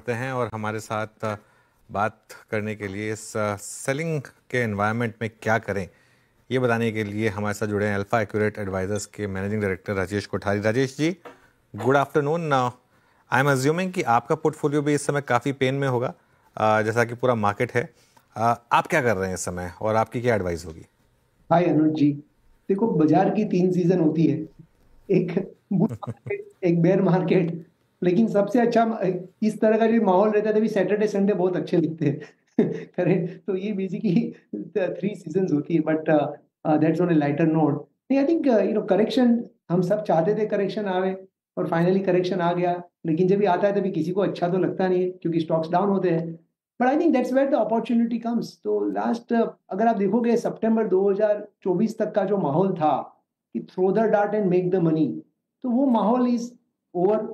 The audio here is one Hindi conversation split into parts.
करते हैं और हमारे साथ बात करने के लिए इस सेलिंग के एनवायरनमेंट में क्या करें ये बताने के लिए हमारे साथ जुड़े हैं अल्फा एक्यूरेट एडवाइजर्स के managing director Rajesh Kothari. Rajesh ji, good afternoon. I am assuming कि आपका पोर्टफोलियो भी इस समय काफ़ी पेन में होगा, जैसा कि पूरा मार्केट है। आप क्या कर रहे हैं इस समय और आपकी क्या एडवाइस होगी? हाय अनुज जी, देखो बाजार की 3 सीजन होती है, एक बुल मार्केट, एक बेयर मार्केट। लेकिन सबसे अच्छा इस तरह का जो माहौल रहता है तभी सैटरडे संडे बहुत अच्छे लगते हैं करें तो ये बेसिकली 3 सीजन्स होती है, but that's on A lighter note. नहीं, आई थिंक करेक्शन हम सब चाहते थे, करेक्शन आवे और फाइनली करेक्शन आ गया। लेकिन जब ये आता है तभी किसी को अच्छा तो लगता नहीं है क्योंकि स्टॉक्स डाउन होते हैं, but I think that's where the opportunity comes. तो लास्ट अगर आप देखोगे सितंबर 2024 तक का जो माहौल था कि throw the dart and make the money, तो वो माहौल is over.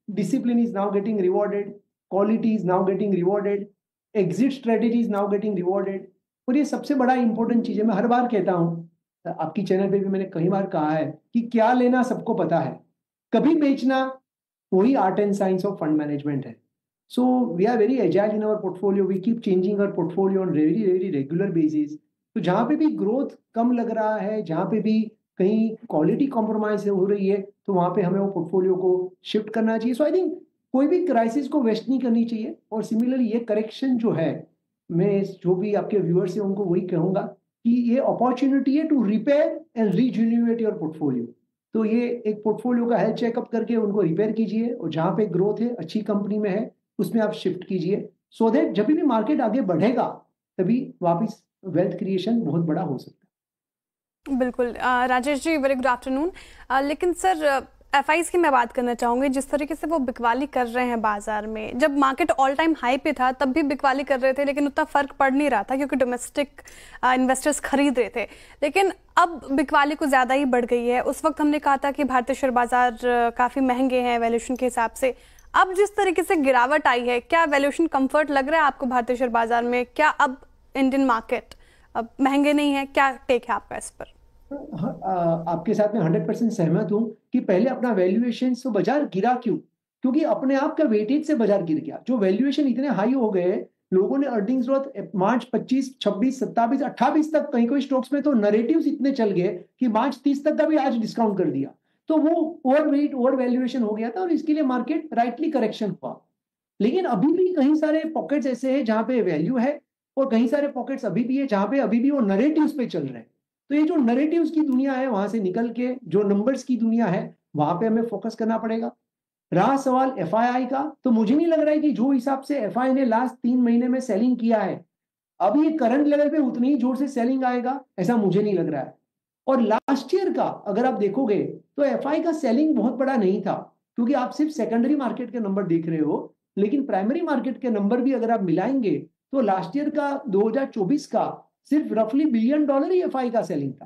Discipline is now getting rewarded, quality is now getting rewarded, exit strategy is now getting rewarded. और ये सबसे बड़ा इंपॉर्टेंट चीज है, मैं हर बार कहता हूँ, आपकी चैनल पे भी मैंने कई बार कहा है कि क्या लेना सबको पता है, कभी बेचना वही art and science of fund management है। So we are very agile in our portfolio. We keep changing our portfolio on very regular basis. तो जहाँ पे भी ग्रोथ कम लग रहा है, जहाँ पे भी कहीं क्वालिटी कॉम्प्रोमाइज हो रही है, तो वहाँ पे हमें वो पोर्टफोलियो को शिफ्ट करना चाहिए। सो आई थिंक कोई भी क्राइसिस को वेस्ट नहीं करनी चाहिए। और सिमिलरली ये करेक्शन जो है, मैं जो भी आपके व्यूअर्स हैं उनको वही कहूंगा कि ये अपॉर्चुनिटी है to repair and rejuvenate your portfolio. तो ये एक पोर्टफोलियो का हेल्थ चेकअप करके उनको रिपेयर कीजिए और जहाँ पे ग्रोथ है, अच्छी कंपनी में है, उसमें आप शिफ्ट कीजिए, सो दैट जब भी मार्केट आगे बढ़ेगा तभी वापस वेल्थ क्रिएशन बहुत बड़ा हो सकता है। बिल्कुल Rajesh ji, very good afternoon. लेकिन सर एफआईज की मैं बात करना चाहूंगी, जिस तरीके से वो बिकवाली कर रहे हैं बाजार में। जब मार्केट ऑल टाइम हाई पे था तब भी बिकवाली कर रहे थे, लेकिन उतना फर्क पड़ नहीं रहा था क्योंकि डोमेस्टिक इन्वेस्टर्स खरीद रहे थे। लेकिन अब बिकवाली कुछ ज्यादा ही बढ़ गई है। उस वक्त हमने कहा था कि भारतीय शेयर बाजार काफी महंगे हैं वैल्यूएशन के हिसाब से। अब जिस तरीके से गिरावट आई है, क्या वैल्यूएशन कंफर्ट लग रहा है आपको भारतीय शेयर बाजार में? क्या अब इंडियन मार्केट अब महंगे नहीं है? क्या टेक है आपका इस पर? आपके साथ में 100% सहमत हूं कि पहले अपना वैल्यूएशन तो बाजार गिरा क्यों, क्योंकि अपने आप का वेटेज से बाजार गिर गया। जो वैल्यूएशन इतने हाई हो गए, लोगों ने अर्निंग्स ग्रोथ मार्च 25, 26, 27, 28 तक कहीं कोई स्टॉक्स में तो नरेटिव्स इतने चल गए कि मार्च 30 तक का भी आज डिस्काउंट कर दिया। तो वो ओवर वेट, ओवर वैल्यूएशन हो गया था और इसके लिए मार्केट राइटली करेक्शन हुआ। लेकिन अभी भी कहीं सारे पॉकेट्स ऐसे हैं जहां पे वैल्यू है और कहीं सारे पॉकेट्स अभी भी है जहां पे अभी भी वो नरेटिव्स पे चल रहे हैं। तो ये जो नरेटिव्स की दुनिया है वहां से निकल के जो नंबर्स की दुनिया है वहां पे हमें फोकस करना पड़ेगा। रहा सवाल एफआईआई का, तो मुझे नहीं लग रहा है कि जो हिसाब से एफआई ने लास्ट 3 महीने में सेलिंग किया है, अब ये करंट लेवल पे उतनी ही जोर से सेलिंग आएगा, ऐसा मुझे नहीं लग रहा है। और लास्ट ईयर का अगर आप देखोगे तो एफआई का सेलिंग बहुत बड़ा नहीं था, क्योंकि आप सिर्फ सेकेंडरी मार्केट के नंबर देख रहे हो। लेकिन प्राइमरी मार्केट के नंबर भी अगर आप मिलाएंगे तो लास्ट ईयर का 2024 का सिर्फ रफली $1 बिलियन ही एफआई का सेलिंग था।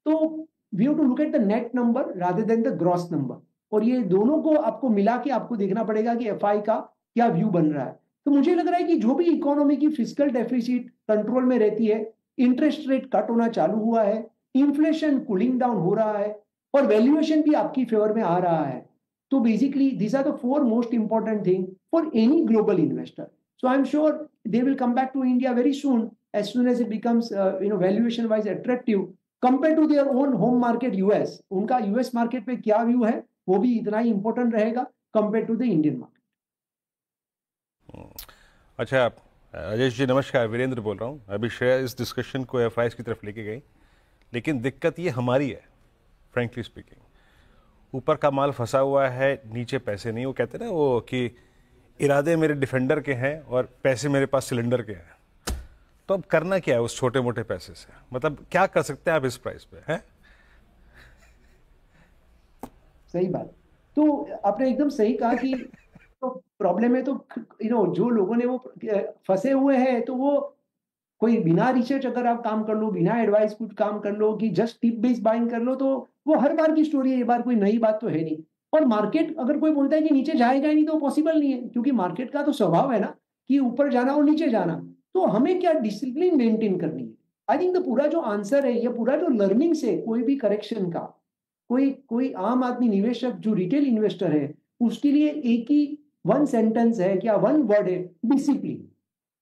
तो we have to look at the net number rather than the gross number, और ये दोनों को आपको मिला के आपको देखना पड़ेगा कि एफआई का क्या व्यू बन रहा है। तो मुझे लग रहा है कि जो भी इकोनॉमी की फिजिकल डेफिसिट कंट्रोल में रहती है, इंटरेस्ट रेट कट होना चालू हुआ है, इन्फ्लेशन कूलिंग डाउन हो रहा है और वैल्यूएशन भी आपकी फेवर में आ रहा है। तो basically these are the 4 most important thing for any global investor. So I'm sure they will come back to India very soon as it becomes valuation wise attractive compared to their own home market US. उनका US मार्केट पे क्या व्यू है वो भी इतना ही इंपॉर्टेंट रहेगा compared to the Indian market. अच्छा राजेश जी, नमस्कार। वीरेंद्र बोल रहा हूँ। अभी श्रेया इस डिस्कशन को एफआईएस की तरफ लेके गई, लेकिन दिक्कत ये हमारी है, फ्रेंकली स्पीकिंग। ऊपर का माल फंसा हुआ है, नीचे पैसे नहीं। वो कहते हैं ना वो कि इरादे मेरे डिफेंडर के हैं और पैसे मेरे पास सिलेंडर के हैं। तो अब करना क्या है उस छोटे मोटे पैसे से? मतलब क्या कर सकते हैं आप इस प्राइस पे? हैं सही बात। तो आपने एकदम सही कहा कि तो प्रॉब्लम है, तो जो लोगों ने वो फंसे हुए हैं, तो वो कोई बिना रिसर्च अगर आप काम कर लो, बिना एडवाइस कुछ काम कर लो कि जस्ट टिप बेस्ड बाइंग कर लो, तो वो हर बार की स्टोरी है, ये बार कोई नई बात तो है नहीं। और मार्केट अगर कोई बोलता है कि नीचे जाएगा ही नहीं, तो पॉसिबल नहीं है, क्योंकि मार्केट का तो स्वभाव है ना कि ऊपर जाना और नीचे जाना। तो हमें क्या डिसिप्लिन मेंटेन करनी है। आई थिंक द पूरा जो आंसर है, ये पूरा जो लर्निंग से कोई भी करेक्शन का, कोई आम आदमी निवेशक जो रिटेल इन्वेस्टर है, उसके लिए एक ही वन सेंटेंस है, क्या वन वर्ड है, discipline.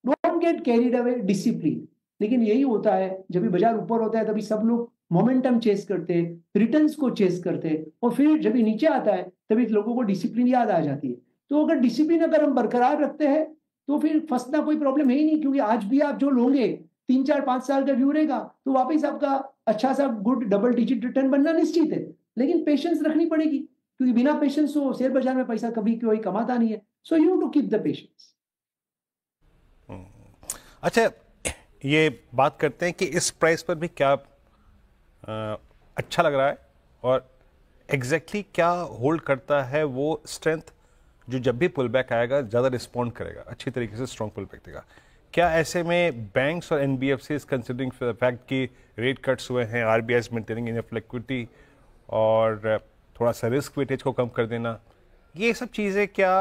Don't get carried away, discipline. लेकिन यही होता है, जब भी बाजार ऊपर होता है तभी सब लोग मोमेंटम चेस करते हैं, रिटर्न्स को चेस करते हैं, और फिर जब भी नीचे आता है तभी लोगों को डिसिप्लिन याद आ जाती है। तो अगर डिसिप्लिन अगर हम बरकरार रखते हैं तो फिर फंसना कोई प्रॉब्लम है ही नहीं, क्योंकि आज भी आप जो लोगे 3-4-5 साल का व्यू रहेगा तो वापस आपका अच्छा सा गुड डबल डिजिट रिटर्न बनना निश्चित है। लेकिन पेशेंस रखनी पड़ेगी, क्योंकि बिना पेशेंस हो शेयर बाजार में पैसा कभी कोई कमाता नहीं है। So you to keep the patience. अच्छा, ये बात करते हैं कि इस प्राइस पर भी क्या अच्छा लग रहा है, और एग्जैक्टली क्या होल्ड करता है वो स्ट्रेंथ जो जब भी पुल बैक आएगा ज़्यादा रिस्पॉन्ड करेगा, अच्छी तरीके से स्ट्रॉन्ग पुल बैक देगा। क्या ऐसे में बैंक्स और एनबीएफसीज कंसिडरिंग फैक्ट कि रेट कट्स हुए हैं, RBI is maintaining enough liquidity और थोड़ा सा रिस्क वेटेज को कम कर देना, ये सब चीज़ें क्या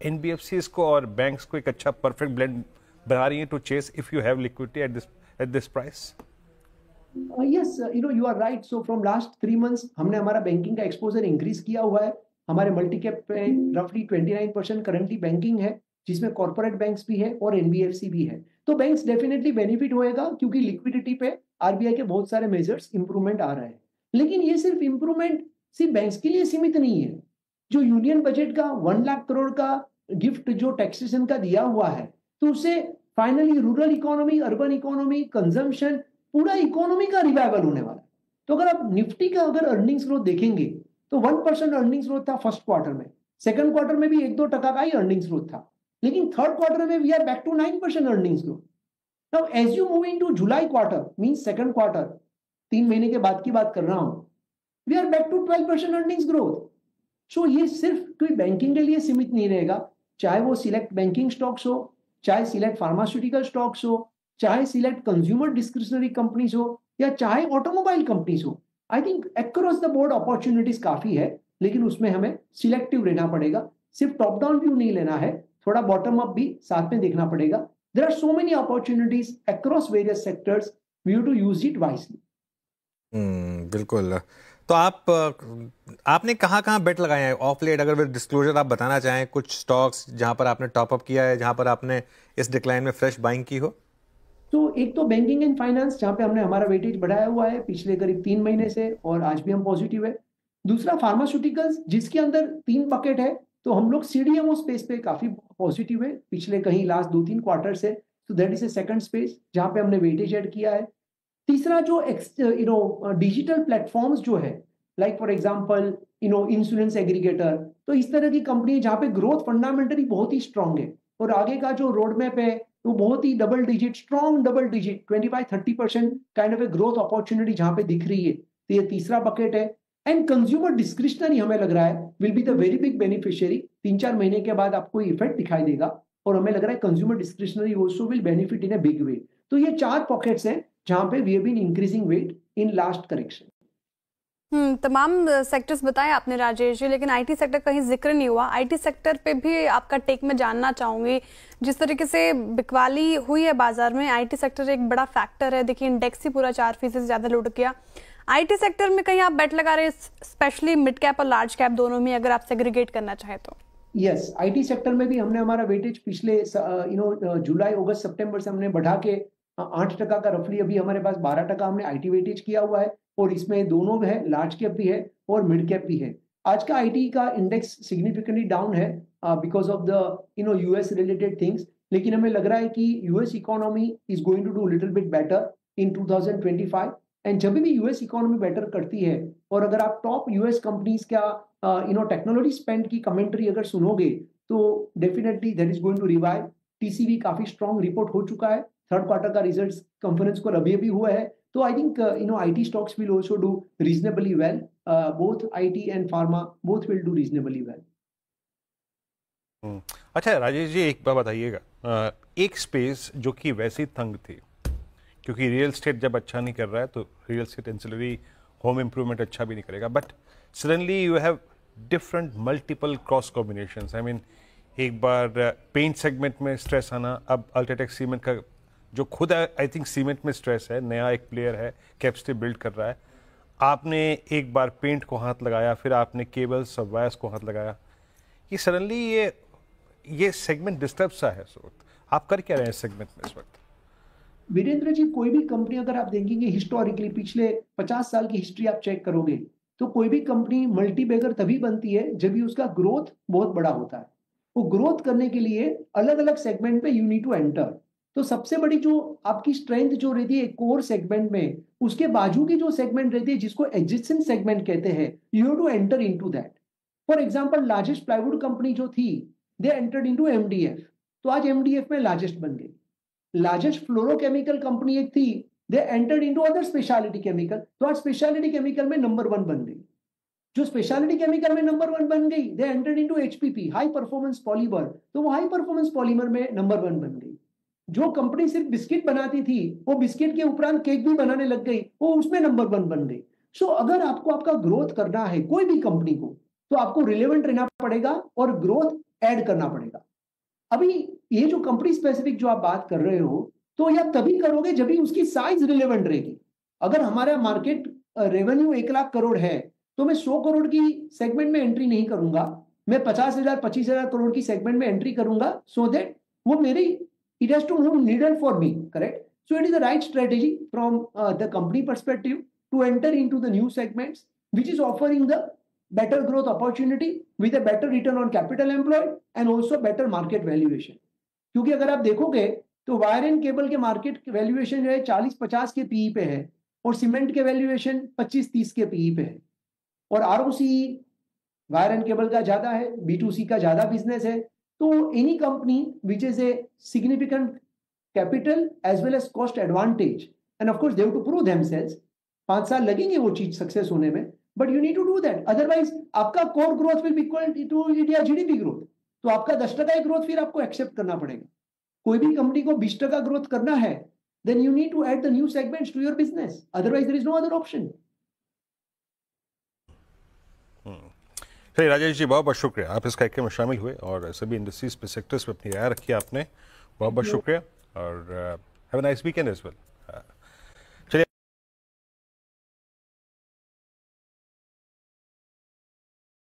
एनबीएफसीज को और बैंक्स को एक अच्छा परफेक्ट ब्लेंड बना रही हैं to chase if you have liquidity at this price? Yes, you are right. So from last 3 months हमने हमारा बैंकिंग का एक्सपोजर इंक्रीज किया हुआ है। हमारे मल्टी कैप पे रफली 29% करंटली बैंकिंग है, जिसमें कॉर्पोरेट बैंक्स भी है और एनबीएफसी भी है। तो बैंक्स डेफिनेटली बेनिफिट होएगा, क्योंकि लिक्विडिटी पे आरबीआई के बहुत सारे मेजर्स इंप्रूवमेंट आ रहे हैं। लेकिन ये सिर्फ इंप्रूवमेंट सिर्फ बैंक्स के लिए सीमित नहीं है। जो यूनियन बजट का 1 लाख करोड़ का गिफ्ट जो टैक्सेशन का दिया हुआ है, तो उससे finally rural economy, urban economy, consumption, पूरा इकोनॉमी का रिवाइवल होने वाला है। तो अगर आप निफ्टी का अगर अर्निंग्स ग्रोथ देखेंगे तो 1% अर्निंग्स ग्रोथ था फर्स्ट क्वार्टर में, सेकंड क्वार्टर में भी 1-2% का ही अर्निंग्स ग्रोथ था, लेकिन थर्ड क्वार्टर में we are back to 9% earnings growth. Now as you move into July quarter, means second quarter, 3 महीने के बाद की बात कर रहा हूं, we are back to 12% earnings growth. So ये सिर्फ कोई बैंकिंग के लिए सीमित नहीं रहेगा, चाहे वो सिलेक्ट बैंकिंग स्टॉक्स हो, चाहे सिलेक्ट फार्मास्यूटिकल स्टॉक्स हो, चाहे सिलेक्ट कंज्यूमर डिस्क्रिशनरी कंपनीज हो, या चाहे ऑटोमोबाइल कंपनीज हो। I think across the board opportunities काफी है, लेकिन उसमें हमें सिलेक्टिव रहना पड़ेगा। सिर्फ टॉप डाउन व्यू नहीं लेना है, थोड़ा बॉटम अप भी साथ में देखना पड़ेगा। There are so many opportunities across various sectors, we have to use it wisely. बिल्कुल। तो आपने कहाँ बेट लगाए हैं ऑफ लेट? अगर विद डिस्क्लोजर आप बताना चाहें कुछ स्टॉक्स जहां पर आपने टॉप अप किया है, जहां पर आपने इस डिक्लाइन में फ्रेश बाइंग की हो। तो एक तो बैंकिंग एंड फाइनेंस, जहां पे हमने हमारा वेटेज बढ़ाया हुआ है पिछले करीब 3 महीने से, और आज भी हम पॉजिटिव है। दूसरा फार्मास्यूटिकल्स, जिसके अंदर 3 बकेट है, तो हम लोग सीडीएमओ स्पेस पे काफी पॉजिटिव है पिछले कहीं लास्ट 2-3 क्वार्टर से। तो that is a second space जहां पे हमने वेटेज ऐड किया है। तीसरा जो डिजिटल प्लेटफॉर्म्स जो है, like for example insurance aggregator, तो इस तरह की कंपनी जहां पे ग्रोथ फंडामेंटली बहुत ही स्ट्रांग है, और आगे का जो रोड मैप है वो बहुत ही double digit, strong double digit 25-30% kind of a growth opportunity जहां पे दिख रही है। तो ये तीसरा बकेट है। एंड कंज्यूमर डिस्क्रिशनरी हमें लग रहा है will be the very big beneficiary. 3-4 महीने के बाद आपको इफेक्ट दिखाई देगा, और हमें लग रहा है consumer discretionary also will benefit in a big way. तो ये 4 पॉकेट्स हैं जहां पे we have been increasing weight in last correction. तमाम सेक्टर्स बताए आपने राजेश जी, लेकिन आईटी सेक्टर कहीं जिक्र नहीं हुआ। आईटी सेक्टर पे भी आपका टेक में जानना चाहूंगी। जिस तरीके से बिकवाली हुई है बाजार में, आईटी सेक्टर एक बड़ा फैक्टर है। देखिए इंडेक्स ही पूरा 4% से ज्यादा लुढ़क गया। आईटी सेक्टर में कहीं आप बेट लगा रहे हैं, स्पेशली मिड कैप और लार्ज कैप दोनों में, अगर आप सेग्रीगेट करना चाहें तो? यस, आईटी सेक्टर में भी हमने हमारा वेटेज पिछले जुलाई, अगस्त, सितंबर से हमने बढ़ा के 8% का रफली, अभी हमारे पास 12% हमने आईटी वेटेज किया हुआ है, और इसमें दोनों है, लार्ज कैप भी है और मिड कैप भी है। आज का आईटी का इंडेक्स सिग्निफिकेंटली डाउन है because of the US related things, लेकिन हमें लग रहा है कि US economy is going to do little bit better in 2025। And जब भी यूएस इकोनॉमी बेटर करती है, और अगर आप टॉप यूएस कंपनीज का टेक्नोलॉजी स्पेंड की कमेंट्री अगर सुनोगे, तो definitely that is going to revive. TCV काफी स्ट्रॉन्ग रिपोर्ट हो चुका है, थर्ड क्वार्टर का रिजल्ट्स कॉन्फ्रेंस को अभी हुआ है। तो I think IT stocks will also do reasonably well. Both IT and pharma both will do reasonably well. अच्छा राजेश जी, एक बात बताइएगा, एक स्पेस जो कि वैसे ही तंग थी, क्योंकि रियल स्टेट जब अच्छा नहीं कर रहा है तो real estate ancillary home improvement अच्छा भी नहीं करेगा, but suddenly you have different multiple cross combinations. I mean, एक बार पेंट सेगमेंट में स्ट्रेस आना, अब अल्ट्राटेक सीमेंट का जो खुद आई थिंक सीमेंट में स्ट्रेस है, नया एक प्लेयर है कैपेसिटी बिल्ड कर रहा है। आपने एक बार पेंट को हाथ लगाया, फिर आपने केबल्स और वायर्स को हाथ लगाया। कि सडनली ये सेगमेंट डिस्टर्ब सा है। सो आप कर क्या रहे हैं इस सेगमेंट में इस वक्त? वीरेंद्र जी, कोई भी कंपनी अगर आप देखेंगे हिस्टोरिकली पिछले 50 साल की हिस्ट्री आप चेक करोगे तो कोई भी कंपनी मल्टीबैगर तभी बनती है जब भी उसका ग्रोथ बहुत बड़ा होता है। वो ग्रोथ करने के लिए अलग अलग सेगमेंट में यू नीड टू एंटर। तो सबसे बड़ी जो आपकी स्ट्रेंथ जो रहती है कोर सेगमेंट में, उसके बाजू की जो सेगमेंट रहती है जिसको एडजेसेंट सेगमेंट कहते हैं, you have to enter into that. For example largest plywood company जो थी, दे एंटर्ड इनटू एमडीएफ, तो आज एमडीएफ में लार्जेस्ट बन गई। लार्जेस्ट फ्लोरोकेमिकल कंपनी एक थी, they entered into other speciality chemical, तो आज स्पेशलिटी केमिकल में नंबर 1 बन गई। जो स्पेशलिटी केमिकल में नंबर 1 बन गई, they entered into HPP, high performance polymer, तो वो हाई परफॉर्मेंस पॉलीमर में नंबर 1 बन गई। जो कंपनी सिर्फ बिस्किट बनाती थी, वो बिस्किट के उपरांत केक भी बनाने लग गई, वो उसमें नंबर 1 बन गई। सो अगर आपको आपका ग्रोथ करना है कोई भी कंपनी को, तो आपको रिलेवेंट रहना पड़ेगा और ग्रोथ ऐड करना पड़ेगा। अभी ये जो कंपनी स्पेसिफिक जो आप बात कर रहे हो, तो यह तभी करोगे जब भी उसकी साइज रिलेवेंट रहेगी। अगर हमारा मार्केट रेवेन्यू 1 लाख करोड़ है, तो मैं 100 करोड़ की सेगमेंट में एंट्री नहीं करूंगा, मैं 50,000 25,000 करोड़ की सेगमेंट में एंट्री करूंगा, सो दैट वो मेरी it has to move needle for me, correct? So it is the right strategy from the company perspective to enter into the new segments which is offering the better growth opportunity with a better return on capital employed and also better market valuation। क्योंकि अगर आप देखोगे तो वायर एंड केबल के मार्केट वैल्यूएशन जो है 40-50 के पीई पे है और सीमेंट के वैल्यूएशन 25-30 के पीई पे है। और आरओसी वायर एंड केबल का ज्यादा है, B2C का ज्यादा बिजनेस है। तो any company which is a significant capital as well as cost advantage and of course they have to prove themselves, 5 साल लगेंगे वो चीज सक्सेस होने में, but you need to do that. Otherwise आपका core growth will be equal to India GDP growth, तो आपका 10% ग्रोथ फिर आपको एक्सेप्ट करना पड़ेगा। कोई भी कंपनी को 20% ग्रोथ करना है, then you need to add the new segments to your business, otherwise there is no other option. सही राजेश जी, बहुत बहुत शुक्रिया, आप इस कार्यक्रम में शामिल हुए और सभी इंडस्ट्रीज पे सेक्टर्स पे अपनी राय रखी आपने, बहुत बहुत शुक्रिया और have a nice weekend as well.